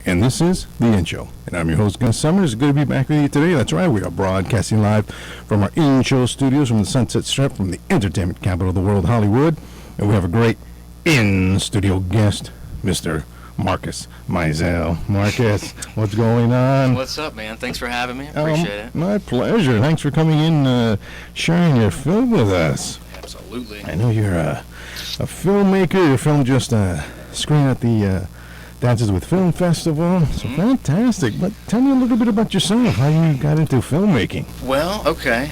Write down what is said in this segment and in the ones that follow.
and this is The In-Show. And I'm your host, Gus Summers. It's good to be back with you today. That's right, we are broadcasting live from our In-Show studios from the Sunset Strip, from the entertainment capital of the world, Hollywood. And we have a great in-studio guest, Mr. Marcus Mizel. Marcus, what's going on? What's up, man? Thanks for having me. Appreciate it. My pleasure. Thanks for coming in, sharing your film with us. Absolutely. I know you're a filmmaker. Your film just screened at the Dances with Film Festival. So fantastic. But tell me a little bit about yourself, how you got into filmmaking. Well, okay.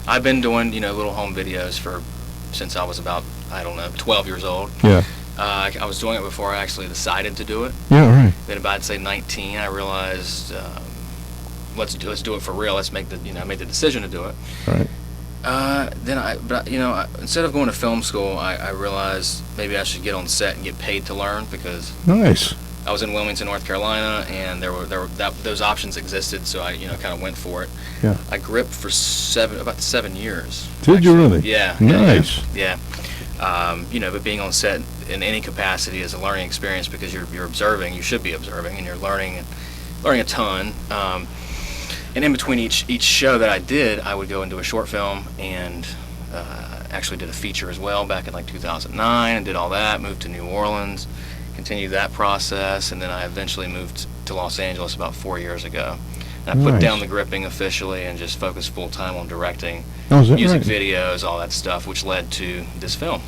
I've been doing, little home videos since I was about, 12 years old. Yeah. I was doing it before I actually decided to do it. Yeah, right. Then about, say, 19, I realized, let's do it for real. Let's make I made the decision to do it. Right. Instead of going to film school, I realized maybe I should get on set and get paid to learn, because Nice. I was in Wilmington, North Carolina, and those options existed, so I kind of went for it. Yeah. I gripped for about 7 years. Did you really? Yeah. Nice. Yeah. But being on set in any capacity is a learning experience, because you're observing. You should be observing, and you're learning a ton. And in between each show that I did, I would go and do a short film, and actually did a feature as well back in 2009, and did all that. Moved to New Orleans, continued that process, and then I eventually moved to Los Angeles about 4 years ago. And I put Nice. down the gripping officially and just focused full time on directing, Oh, is that music right? videos, all that stuff, which led to this film,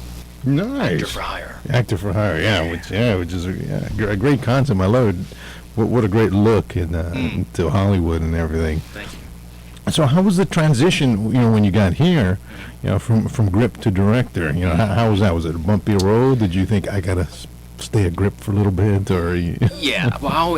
Nice. Actor for Hire. Actor for Hire, which is a great concept. I love it. What a great look into Hollywood and everything. Thank you. So how was the transition, when you got here, from grip to director? How was that? Was it a bumpy road? Did you think, I gotta stay a grip for a little bit, or? Yeah, well,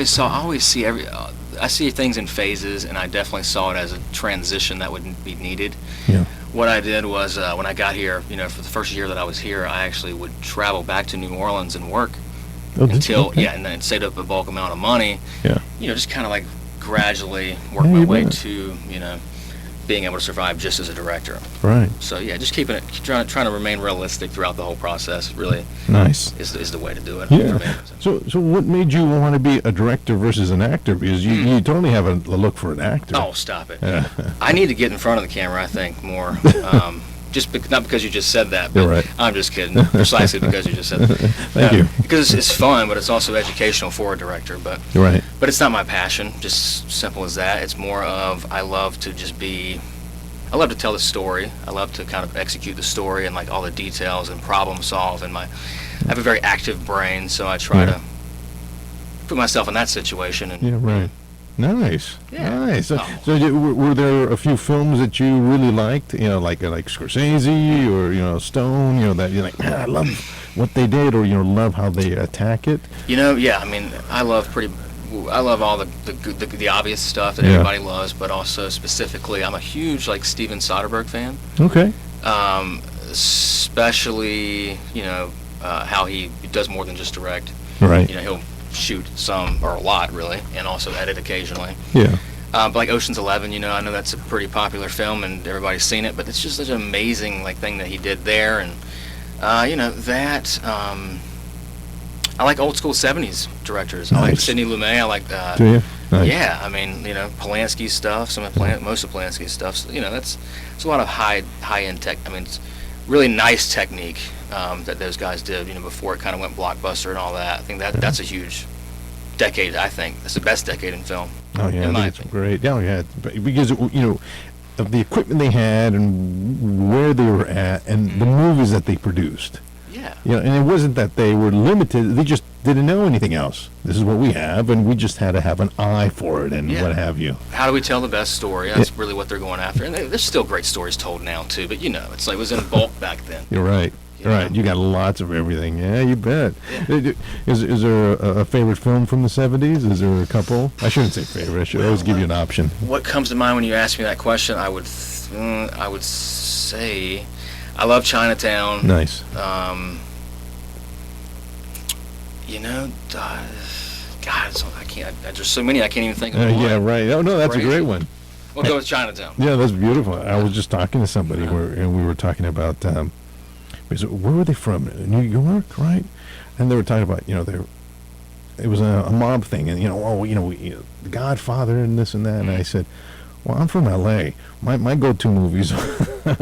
I see things in phases, and I definitely saw it as a transition that would be needed. Yeah. What I did was, when I got here, for the first year that I was here, I actually would travel back to New Orleans and work and then save up a bulk amount of money. Yeah. Just kind of like gradually work Yeah, my you way bet. to, being able to survive just as a director. Right. So yeah, just trying to remain realistic throughout the whole process. Really Nice. is the way to do it. Yeah. For me. So what made you want to be a director versus an actor? Because you totally have a look for an actor. Oh, stop it. Yeah. I need to get in front of the camera, I think, more. Not because you just said that, but You're right. I'm just kidding. Precisely because you just said that. Thank you. Because it's fun, but it's also educational for a director. But You're right. But it's not my passion. Just simple as that. It's more of I love to tell the story. I love to kind of execute the story and all the details and problem solve. And I have a very active brain, so I try to put myself in that situation. And, Yeah, right. Nice. Yeah. Nice. So, Oh. were there a few films that you really liked? Like Scorsese or Stone. That you're like, man, I love what they did, or love how they attack it. Yeah. I mean, I love all the obvious stuff that everybody loves, but also specifically, I'm a huge Steven Soderbergh fan. Okay. Especially how he does more than just direct. Right. He'll shoot some or a lot really, and also edit occasionally. Yeah. But like Ocean's 11, I know that's a pretty popular film and everybody's seen it, but it's just such an amazing thing that he did there, and that. I like old school 70s directors. Nice. I like Sidney Lumet. I like. Do you? Nice. Yeah, I mean, Polanski's stuff. Most of Polanski's stuff. It's a lot of high end tech. I mean, it's really nice technique that those guys did. Before it kind of went blockbuster and all that. I think that's a huge decade. I think it's the best decade in film. Oh yeah, in I my think it's opinion. great. Oh yeah, because of the equipment they had and where they were at and the movies that they produced. Yeah. And it wasn't that they were limited. They just didn't know anything else. This is what we have, and we just had to have an eye for it and what have you. How do we tell the best story? That's really what they're going after. And there's still great stories told now too, but it's it was in bulk back then. You're right. You're right. You got lots of everything. Yeah, you bet. Yeah. Is there a favorite film from the 70s? Is there a couple? I shouldn't say favorite. I should always give you an option. What comes to mind when you ask me that question? I would say I love Chinatown. Nice. God, I can't. There's so many I can't even think of. Yeah, right. Oh no, that's Crazy. a great one. We'll go with Chinatown. Yeah, that's beautiful. I was just talking to somebody and we were talking about where were they from? New York, right? And they were talking about it was a mob thing, and the Godfather and this and that, and I said, well, I'm from L.A. My go-to movies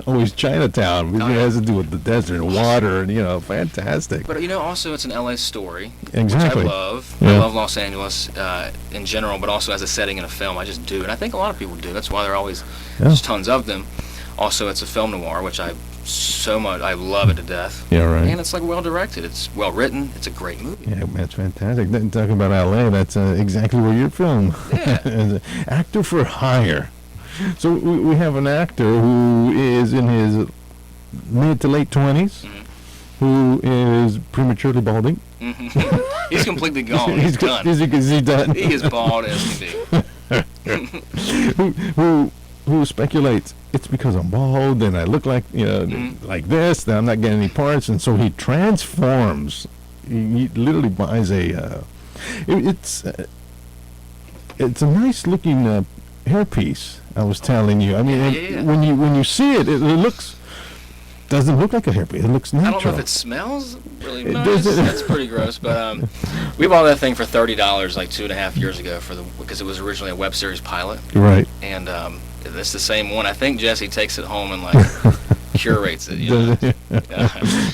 always Chinatown because it has to do with the desert and water and fantastic. But also it's an LA story, Exactly. which I love. Yeah. I love Los Angeles in general, but also as a setting in a film, I just do, and I think a lot of people do. That's why there are always there's tons of them. Also, it's a film noir, which I love it to death. Yeah, right. And it's like well directed. It's well written. It's a great movie. Yeah, that's fantastic. Talking about L.A., that's exactly where you're from. Yeah. Actor for hire. So we have an actor who is in his mid to late 20s, who is prematurely balding. He's completely gone. He's done. Is he done? He is bald as can be. who speculates it's because I'm bald and I look like like this, that I'm not getting any parts, and so he transforms. He literally buys it's a nice looking hairpiece. I was telling you. I mean, Yeah. when you see it, it doesn't look like a hairpiece. It looks natural. I don't know if it smells really It nice. doesn't- That's pretty gross. But we bought that thing for $30 like 2.5 years ago because it was originally a web series pilot. Right. And it's the same one. I think Jesse takes it home and like curates it.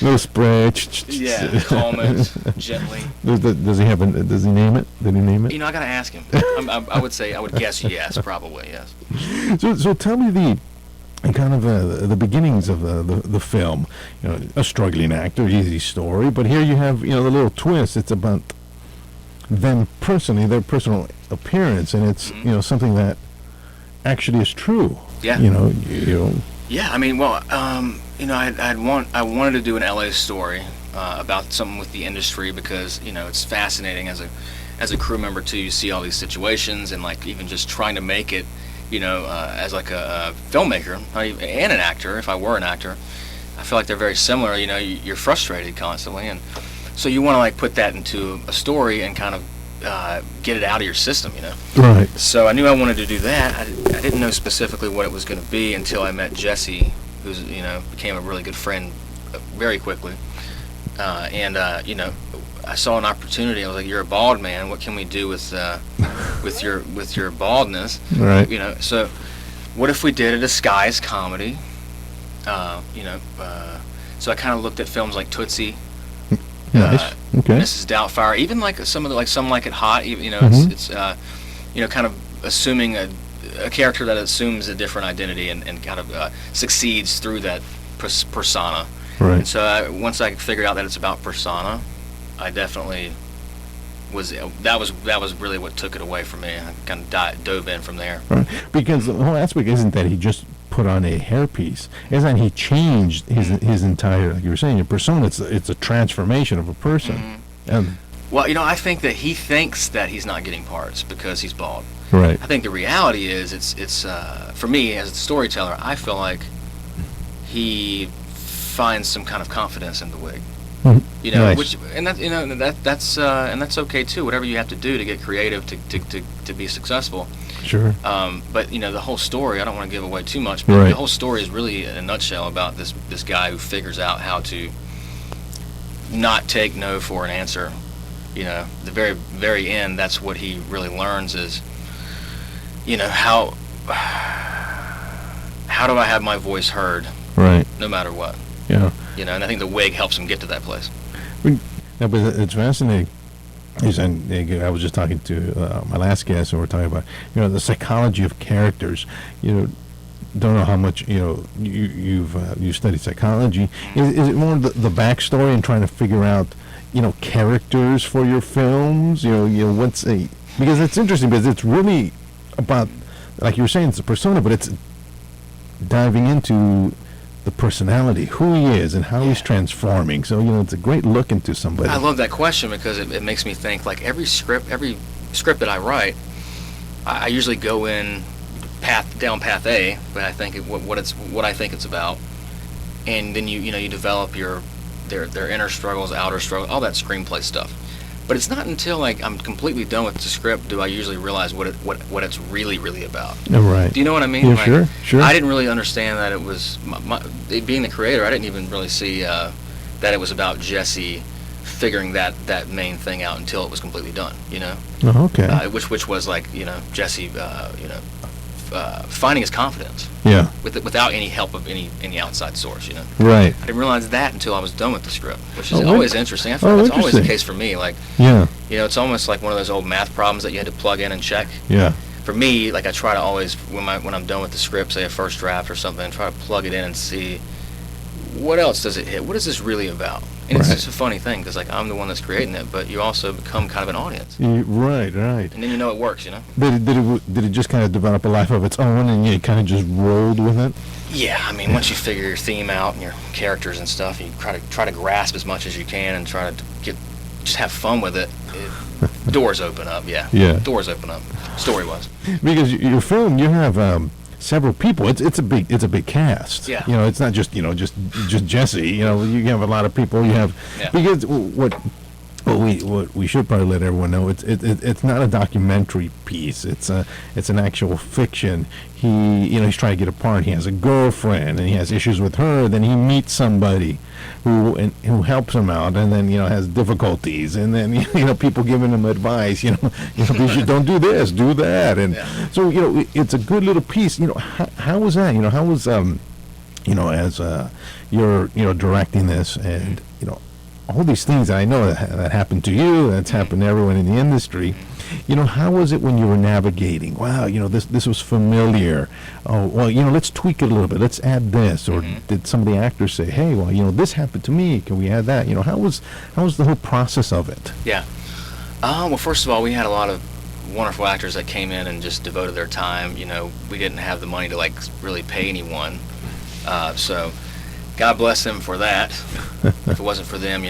No spray. Yeah, calm it gently. Does he name it? Did he name it? I gotta ask him. I would guess yes, probably yes. So tell me the kind of the beginnings of the film. A struggling actor, easy story, but here you have the little twist. It's about them personally, their personal appearance, and it's something that actually is true. Yeah. Yeah, I mean, well, I wanted to do an LA story about something with the industry because it's fascinating as a crew member too. You see all these situations and like even just trying to make it, as like a filmmaker and an actor. If I were an actor, I feel like they're very similar. You're frustrated constantly, and so you want to like put that into a story and kind of get it out of your system. Right. So I knew I wanted to do that. I didn't know specifically what it was going to be until I met Jesse, who's became a really good friend very quickly. And I saw an opportunity. I was like, "You're a bald man. What can we do with your baldness?" Right. So what if we did a disguised comedy? So I kind of looked at films like Tootsie. Nice. Okay. Mrs. Doubtfire, even like some like It Hot. Even it's kind of assuming a character that assumes a different identity and kind of succeeds through that persona. Right. And so once I figured out that it's about persona, I definitely that was really what took it away from me. I kind of dove in from there. Right. Because the whole aspect isn't that he just put on a hairpiece. It's that he changed his entire, like you were saying, your persona. It's a transformation of a person. And well, I think that he thinks that he's not getting parts because he's bald. right. I think the reality is it's for me as a storyteller, I feel like he finds some kind of confidence in the wig. Nice. Which and that's okay too. Whatever you have to do to get creative to be successful. Sure. But the whole story, I don't want to give away too much, but Right. the whole story is really in a nutshell about this guy who figures out how to not take no for an answer. The very very end, that's what he really learns is how do I have my voice heard Right. no matter what. Yeah. And I think the wig helps him get to that place. Yeah, but it's fascinating. I was just talking to my last guest, and we're talking about the psychology of characters. Don't know how much you've studied psychology. Is it more the backstory and trying to figure out characters for your films? Because it's interesting because it's really about, like you were saying, it's a persona, but it's diving into the personality, who he is, and how he's transforming. So it's a great look into somebody. I love that question because it makes me think. Like every script that I write, I usually go in down path A, but I think what I think it's about, and then you develop their inner struggles, outer struggles, all that screenplay stuff. But it's not until like I'm completely done with the script do I usually realize what it's really about. Oh, right. Do you know what I mean? Yeah, Like, sure. I didn't really understand that it was being the creator. I didn't even really see that it was about Jesse figuring that main thing out until it was completely done. Oh, okay. Which was like Jesse, finding his confidence. Yeah. Without any help of any outside source. Right. I didn't realize that until I was done with the script, which is Oh, always interesting. I feel like that's always the interesting. case for me. Like, Yeah. it's almost like one of those old math problems that you had to plug in and check. Yeah. For me, like I try to always, when I'm done with the script, say a first draft or something, try to plug it in and see what else does it hit. What is this really about? And it's Right. just a funny thing because like I'm the one that's creating it, but you also become kind of an audience, Right. and then it works. Did it just kind of develop a life of its own, and you kind of just rolled with it? Yeah, I mean, once you figure your theme out and your characters and stuff, you try to grasp as much as you can and try to just have fun with it. Doors open up. Yeah. Yeah. Doors open up. Story-wise. Because your film, you have several people. It's a big cast. Yeah. It's not just just Jesse. You have a lot of people. You have Yeah. because what we should probably let everyone know, it's not a documentary piece. It's an actual fiction. He's trying to get apart. He has a girlfriend and he has issues with her. Then he meets somebody who helps him out, and then has difficulties, and then people giving him advice. You don't do this, do that, and Yeah. so it's a good little piece. How was that? How was as you're directing this, and all these things that I know that happened to you, that's happened to everyone in the industry. How was it when you were navigating? Wow, this was familiar. Oh, well, let's tweak it a little bit. Let's add this. Or did some of the actors say, hey, well, this happened to me. Can we add that? How was the whole process of it? Yeah. Well, first of all, we had a lot of wonderful actors that came in and just devoted their time. We didn't have the money to like really pay anyone, so God bless them for that. If it wasn't for them,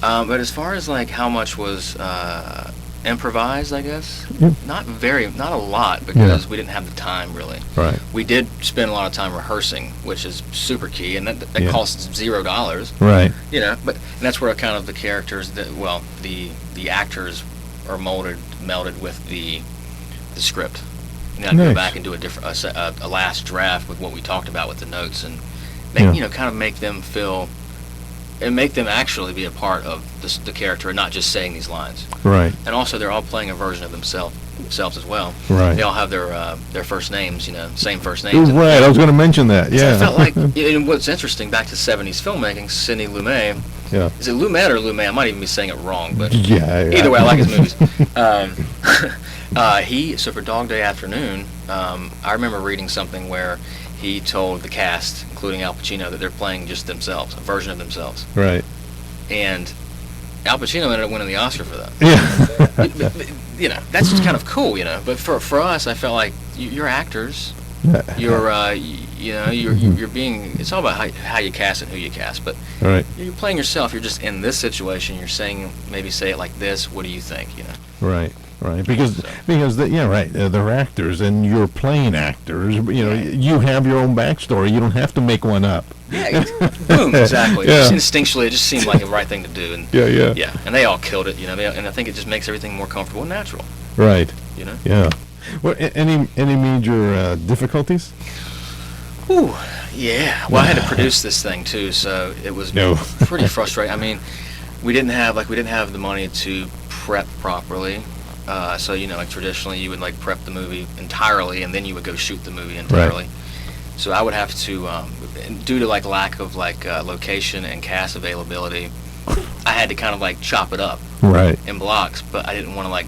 But as far as like how much was improvised, I guess not a lot because we didn't have the time really. Right. We did spend a lot of time rehearsing, which is super key, and that Yeah. costs $0. Right. But and that's where kind of the characters the actors are melded with the script. And I'd go Nice. back and do a last draft with what we talked about with the notes and kind of make them feel and make them actually be a part of the character and not just saying these lines. Right. And also they're all playing a version of themselves as well. Right. They all have their first names, same first names. Right. I was going to mention that. So Yeah. I felt like, and what's interesting, back to 70s filmmaking, Sidney Lumet, Yeah. is it Lumet or Lumet? I might even be saying it wrong, but Yeah. either way, I like his movies. So for Dog Day Afternoon, I remember reading something where he told the cast, including Al Pacino, that they're playing just themselves, a version of themselves. Right. And Al Pacino ended up winning the Oscar for that. Yeah. That's just kind of cool, But for us, I felt like you're actors. You're being. It's all about how you cast and who you cast. But Right. you're playing yourself. You're just in this situation. You're saying maybe say it like this. What do you think? Right. Right. Because they're actors, and you're playing actors. You have your own backstory. You don't have to make one up. Yeah. Boom. Exactly. Yeah. Just instinctually, it just seemed like the right thing to do. And Yeah. yeah. And they all killed it. And I think it just makes everything more comfortable and natural. Right. Yeah. Well, any major difficulties? Ooh, yeah. Well, I had to produce this thing too, so it was pretty frustrating. I mean, we didn't have the money to prep properly. So like traditionally, you would like prep the movie entirely, and then you would go shoot the movie entirely. Right. So I would have to, due to like lack of like location and cast availability, I had to kind of like chop it up Right. in blocks, but I didn't want to like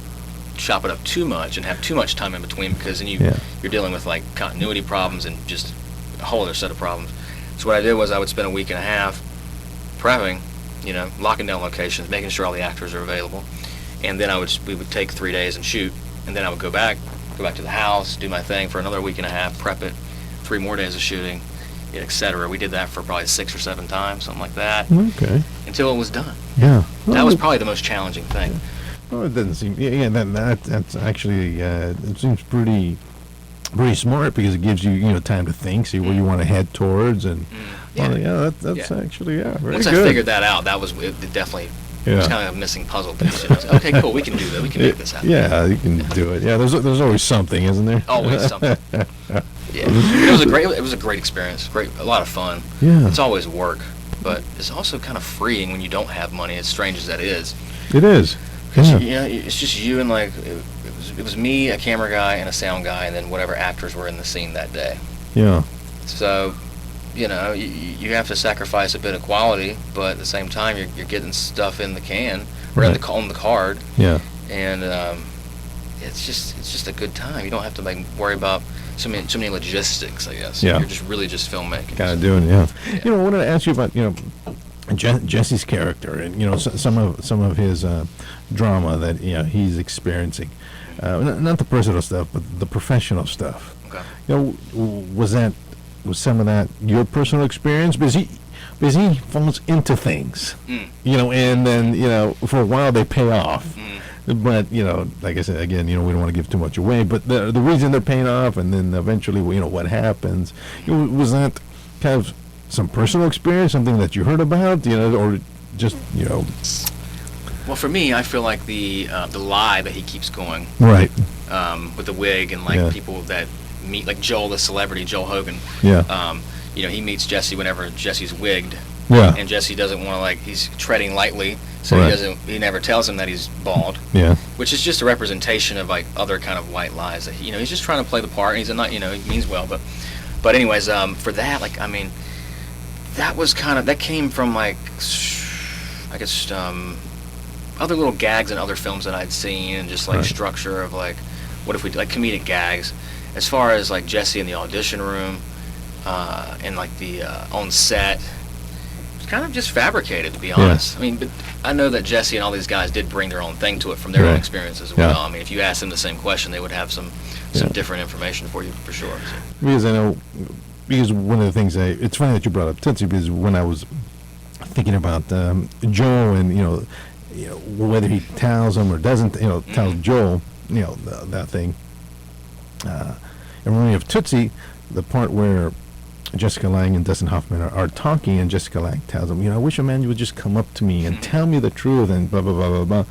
chop it up too much and have too much time in between because then you're dealing with like continuity problems and just a whole other set of problems. So what I did was I would spend a week and a half prepping, locking down locations, making sure all the actors are available, and then we would take 3 days and shoot, and then I would go back to the house, do my thing for another week and a half, prep it, 3 more days of shooting, etc. We did that for probably 6 or 7 times, something like that, Okay. until it was done. Yeah. That was probably the most challenging thing. Oh, it doesn't seem. Yeah. That's actually. It seems pretty smart because it gives you time to think, see where you want to head towards, and that's actually very Once good. I figured that out, that was it definitely. It was kind of a missing puzzle piece. I was like, okay, cool, we can do that. We can make this happen. Yeah, you can do it. Yeah, there's always something, isn't there? Always something. Yeah, it was a great experience. A lot of fun. Yeah. It's always work. but it's also kind of freeing when you don't have money, as strange as that is. It is. Because Yeah. it's just you and like it was me, a camera guy, and a sound guy, and then whatever actors were in the scene that day. Yeah. So, you have to sacrifice a bit of quality, but at the same time, you're getting stuff in the can or Right. on the card, Yeah. and it's just a good time. You don't have to worry about so many logistics, I guess. Yeah. You're just really just filmmaking. Kind of doing, yeah. Yeah. I wanted to ask you about, Jesse's character and, some of his drama that, he's experiencing. Not the personal stuff, but the professional stuff. Okay. Was some of that your personal experience? Because he falls into things, and then, for a while they pay off. But, like I said, again, we don't want to give too much away, but the reason they're paying off and then eventually, what happens, was that kind of some personal experience, something that you heard about, or just, Well, for me, I feel like the lie that he keeps going Right. with the wig and Yeah. people that meet, like Joel, the celebrity, Joel Hogan. Yeah. He meets Jesse whenever Jesse's wigged, Yeah. and Jesse doesn't want to he's treading lightly, so Right. he never tells him that he's bald, Yeah. which is just a representation of other kind of white lies that he's just trying to play the part, and he's not, he means well, but anyways, for that, that was that came from I guess other little gags in other films that I'd seen, and just Right. structure of what if we comedic gags, as far as Jesse in the audition room, and the on set. It's kind of just fabricated, to be honest. I mean, but I know that Jesse and all these guys did bring their own thing to it from their own Right. experiences as Yeah. well. I mean, if you asked them the same question, they would have some Yeah. different information for you for sure. Because I know, because one of the things it's funny that you brought up Tootsie, because when I was thinking about Joel and whether he tells him or doesn't, tells Joel, that thing. And when we have Tootsie, the part where Jessica Lange and Dustin Hoffman are talking, and Jessica Lange tells him, I wish a man would just come up to me and tell me the truth, and blah blah blah blah blah.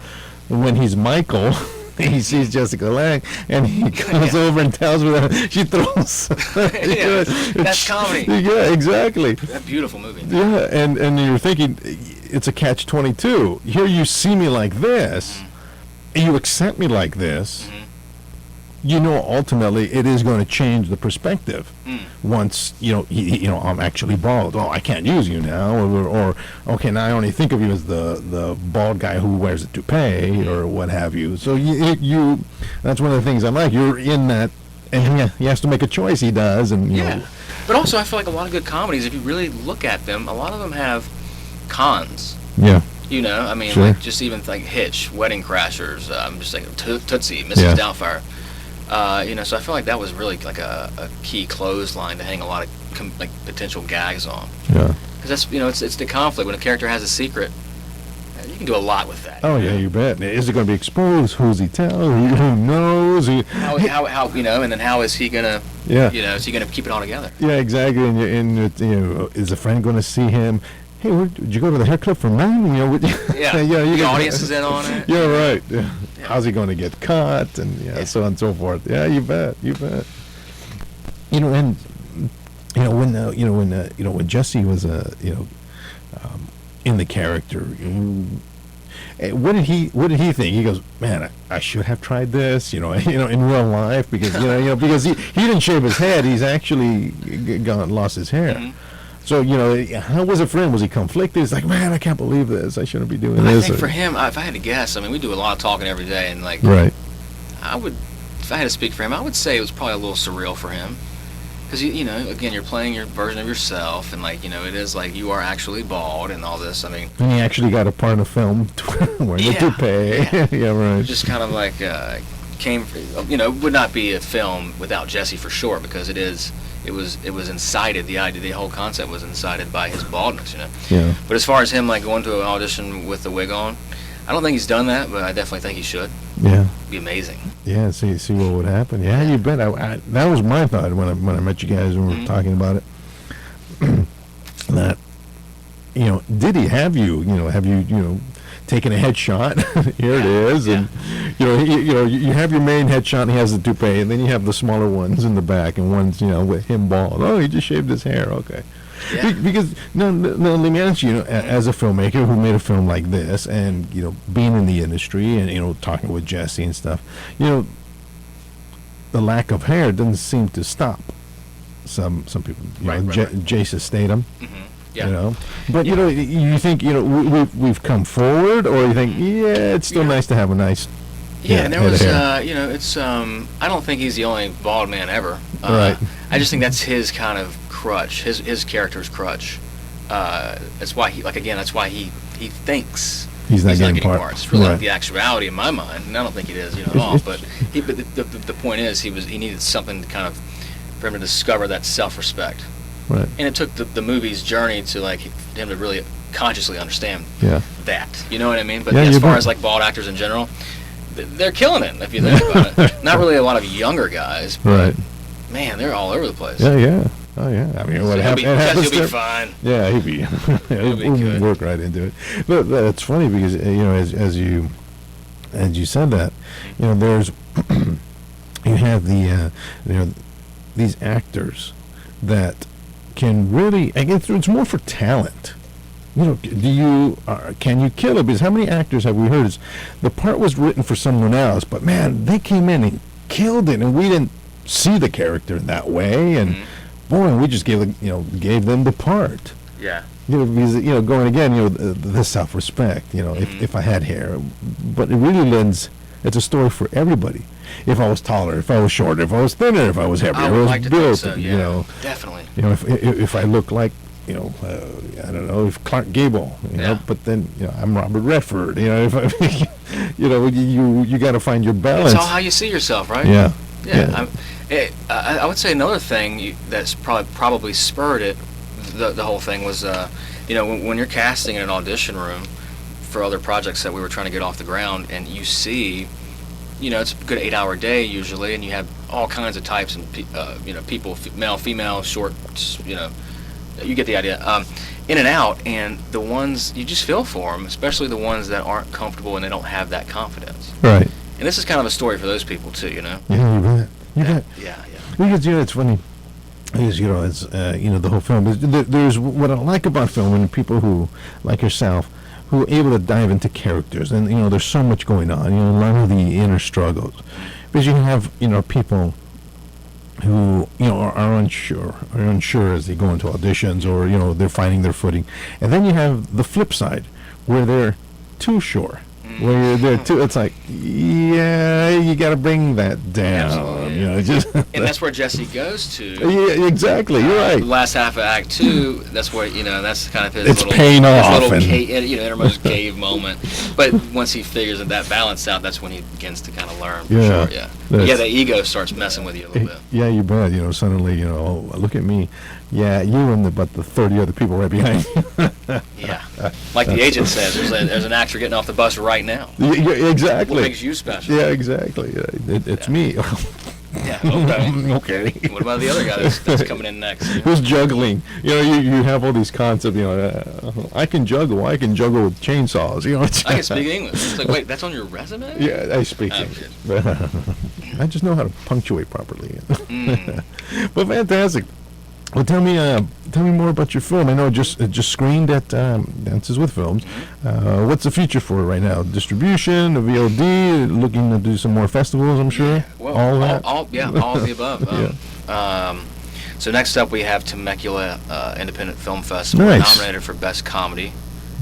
And when he's Michael, he sees Jessica Lange, and he comes over and tells her that she throws. Yeah, that's comedy. Yeah, exactly. That beautiful movie. Yeah, and you're thinking it's a catch-22. Here you see me like this, and you accept me like this. Ultimately it is going to change the perspective. Once I'm actually bald. Oh, I can't use you now, or okay, now I only think of you as the bald guy who wears a toupee or what have you. So you that's one of the things I like. You're in that, and he has to make a choice. He does, and Yeah. But also, I feel like a lot of good comedies, if you really look at them, a lot of them have cons. Yeah. I mean, Sure. just even Hitch, Wedding Crashers, I'm just thinking Tootsie, Mrs. Doubtfire. So I feel like that was really a key clothesline to hang a lot of potential gags on. Yeah. Because that's it's the conflict when a character has a secret. You can do a lot with that. Oh yeah, you bet. Is it going to be exposed? Who's he tell? Who knows? How and then how is he gonna? Yeah. Is he gonna keep it all together? Yeah, exactly. And is a friend going to see him? Hey, did you go to the hair club for men? Yeah. Yeah. The audience is in on it. Yeah, right. Yeah. How's he going to get cut? And so on and so forth. Yeah, you bet. And when Jesse was in the character, what did he think? He goes, man, I should have tried this, in real life, because because he didn't shave his head. He's actually lost his hair. Mm-hmm. So, how was it for him? Was he conflicted? He's like, man, I can't believe this. I shouldn't be doing this. I think for him, if I had to guess, I mean, we do a lot of talking every day, and right. If I had to speak for him, I would say it was probably a little surreal for him. Because, again, you're playing your version of yourself, and, it is you are actually bald and all this. I mean... And he actually got a part in a film wearing a toupee. Yeah. Yeah, right. Just kind of would not be a film without Jesse for sure, because it was incited, the whole concept was incited by his baldness, Yeah. But as far as him, going to an audition with the wig on, I don't think he's done that, but I definitely think he should. Yeah. It'd be amazing. Yeah, see what would happen. Yeah, you bet. That was my thought when I met you guys and we were talking about it. That, did he have you, taking a headshot. Here it Yeah, is, and you have your main headshot. And he has the toupee, and then you have the smaller ones in the back, and one's with him bald. Oh, he just shaved his hair. Okay. Yeah. Because no, let me ask you, as a filmmaker who made a film like this, and being in the industry, and talking with Jesse and stuff, the lack of hair doesn't seem to stop some people. Right. Jason Statham. Mm-hmm. Yeah. But you think we've come forward, or you think it's still nice to have a nice. Yeah, and there was, hair. it's, I don't think he's the only bald man ever. Right. I just think that's his kind of crutch, his character's crutch. That's why that's why he thinks he's not getting parts. It's really not the actuality in my mind, and I don't think it is, at all. But the point is, he needed something to kind of, for him to discover that self-respect. Right. And it took the movie's journey to him to really consciously understand that. You know what I mean? But as far as bald actors in general, they're killing it if you think about it. Not really a lot of younger guys, but right. Man, they're all over the place. Yeah. Oh yeah. I mean, what happens? He'll be fine. Yeah, he'll be good. Work right into it. But it's funny because as you said that, there's you have the these actors that can really, I guess it's more for talent. Can you kill it? Because how many actors have we heard the part was written for someone else, but man, they came in and killed it, and we didn't see the character in that way, and boy, we just gave them the part. Yeah. Because going again, the self-respect. If I had hair, but it really lends. It's a story for everybody. If I was taller, if I was shorter, if I was thinner, if I was heavier, I if would I was like to built. think so, yeah. Definitely. If I look like. I don't know if Clark Gable, but then I'm Robert Redford. If you got to find your balance. It's all how you see yourself, right? Yeah. I would say another thing that's probably spurred it, the whole thing was, when you're casting in an audition room for other projects that we were trying to get off the ground, and you see, it's a good 8-hour day usually, and you have all kinds of types and people, male, female, short, you get the idea. In and out, and the ones you just feel for them, especially the ones that aren't comfortable and they don't have that confidence. Right. And this is kind of a story for those people too, Yeah, you bet. You bet. Yeah. Because it's funny. Because it's the whole film. There's what I like about film, and people who like yourself, who are able to dive into characters, and there's so much going on. A lot of the inner struggles, because you have people who are unsure as they go into auditions, or they're finding their footing, and then you have the flip side where they're too sure, where you're there too. It's like, you got to bring that down. Absolutely. And that's where Jesse goes to. Yeah, exactly. You're right. The last half of Act 2, that's where that's kind of his it's little paying off, his little innermost cave moment. But once he figures that balance out, that's when he begins to kind of learn. For sure. Yeah. The ego starts messing with you a little bit. Yeah, you bet. Suddenly, look at me. Yeah, you and the 30 other people right behind you. Yeah. Like the agent says, there's an actor getting off the bus right now. Yeah, exactly. What makes you special? Yeah, exactly. It's me. Yeah, okay. Okay. What about the other guy that's coming in next? Who's juggling? You have all these concepts. I can juggle. I can juggle with chainsaws. I can speak English. It's like, wait, that's on your resume? Yeah, I speak English. I just know how to punctuate properly. But fantastic. Well, tell me more about your film. I know it just screened at Dances with Films. What's the future for it right now? Distribution, the VOD, looking to do some more festivals, I'm sure. Well, all that. All of the above. So next up we have Temecula Independent Film Festival, nominated for Best Comedy.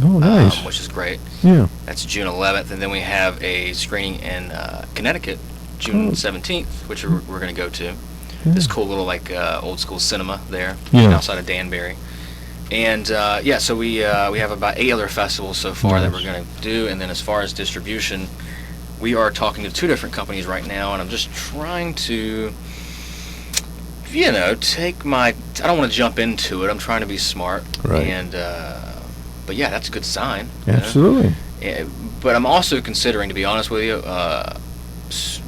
Oh, nice. Which is great. Yeah. That's June 11th, and then we have a screening in Connecticut, June 17th, which we're going to go to. This cool little old school cinema there outside of Danbury, and so we have about 8 other festivals so far that we're going to do, and then as far as distribution, we are talking to 2 different companies right now, and I'm just trying to take my. I don't want to jump into it. I'm trying to be smart, and but yeah, that's a good sign. Absolutely. But I'm also considering, to be honest with you,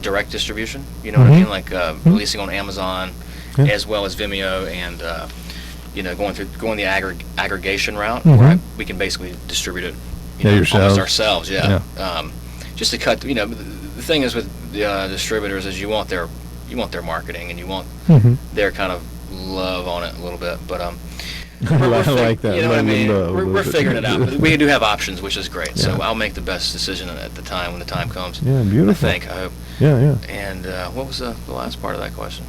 direct distribution, what I mean, like releasing on Amazon as well as Vimeo, and going the aggregation route where we can basically distribute it yourselves. almost ourselves. Yeah. Just to cut. The thing is with distributors is you want their marketing and you want their kind of love on it a little bit, but I like that. You know what I mean? We're figuring it out. But we do have options, which is great. So I'll make the best decision at the time when the time comes. Yeah, beautiful. I hope. Yeah. And what was the last part of that question?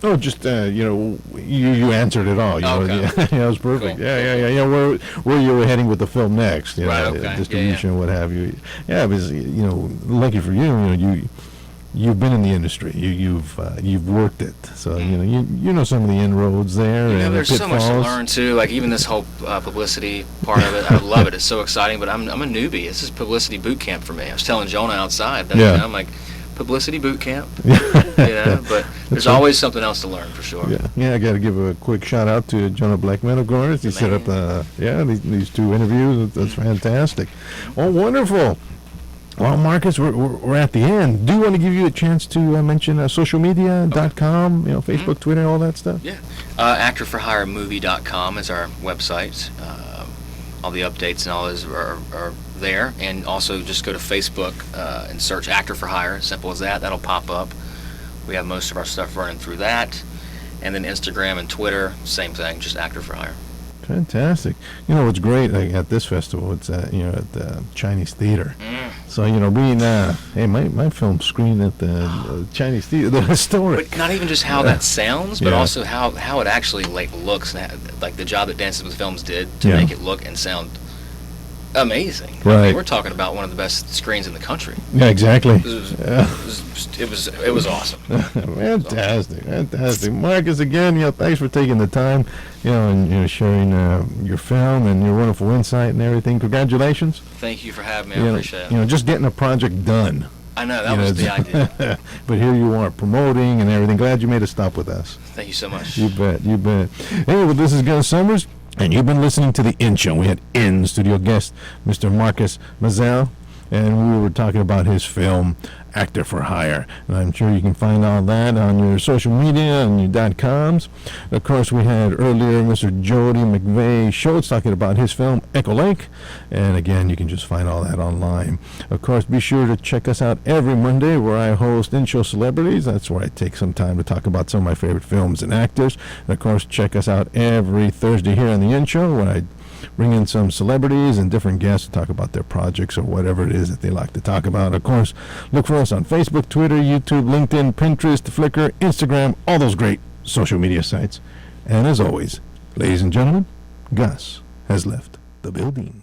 Oh, just you answered it all. Okay. Yeah, it was perfect. Cool. Yeah. Where you were heading with the film next? Right. Okay. Distribution, what have you? Yeah, because lucky for you, you've been in the industry. You've worked it, so you know some of the inroads there. And there's the so much to pitfalls. learn too. Like even this whole publicity part of it, I love it. It's so exciting. But I'm a newbie. This is publicity boot camp for me. I was telling Jonah outside. I'm like, publicity boot camp. But there's always something else to learn for sure. I got to give a quick shout out to Jonah Blackman, of course. He set up these two interviews. That's fantastic. Oh, wonderful. Well, Marcus, we're at the end. Do you want to give you a chance to mention socialmedia.com, Facebook, Twitter, all that stuff? Yeah. Actorforhiremovie.com is our website. All the updates and all those are there. And also just go to Facebook and search Actor for Hire. Simple as that. That'll pop up. We have most of our stuff running through that. And then Instagram and Twitter, same thing, just Actor for Hire. Fantastic. What's great at this festival, it's at the Chinese Theater. So being my film screened at the Chinese Theater, the historic. But not even just how that sounds, but also how it actually looks, like the job that Dances with Films did to make it look and sound amazing. Right. I mean, we're talking about one of the best screens in the country. Yeah, exactly. It was awesome. Fantastic. Marcus, again, thanks for taking the time, and sharing your film and your wonderful insight and everything. Congratulations. Thank you for having me. I appreciate it. Just getting a project done. I know, that was the idea. But here you are promoting and everything. Glad you made a stop with us. Thank you so much. You bet. Hey, well, this is Gus Summers, and you've been listening to The In Show. We had in-studio guest, Mr. Marcus Mizelle, and we were talking about his film, Actor for Hire. And I'm sure you can find all that on your social media and your .coms. Of course, we had earlier Mr. Jody McVeigh Schultz talking about his film, Echo Lake. And again, you can just find all that online. Of course, be sure to check us out every Monday where I host In-Show Celebrities. That's where I take some time to talk about some of my favorite films and actors. And of course, check us out every Thursday here on the In-Show when I bring in some celebrities and different guests to talk about their projects or whatever it is that they like to talk about. Of course, look for us on Facebook, Twitter, YouTube, LinkedIn, Pinterest, Flickr, Instagram, all those great social media sites. And as always, ladies and gentlemen, Gus has left the building.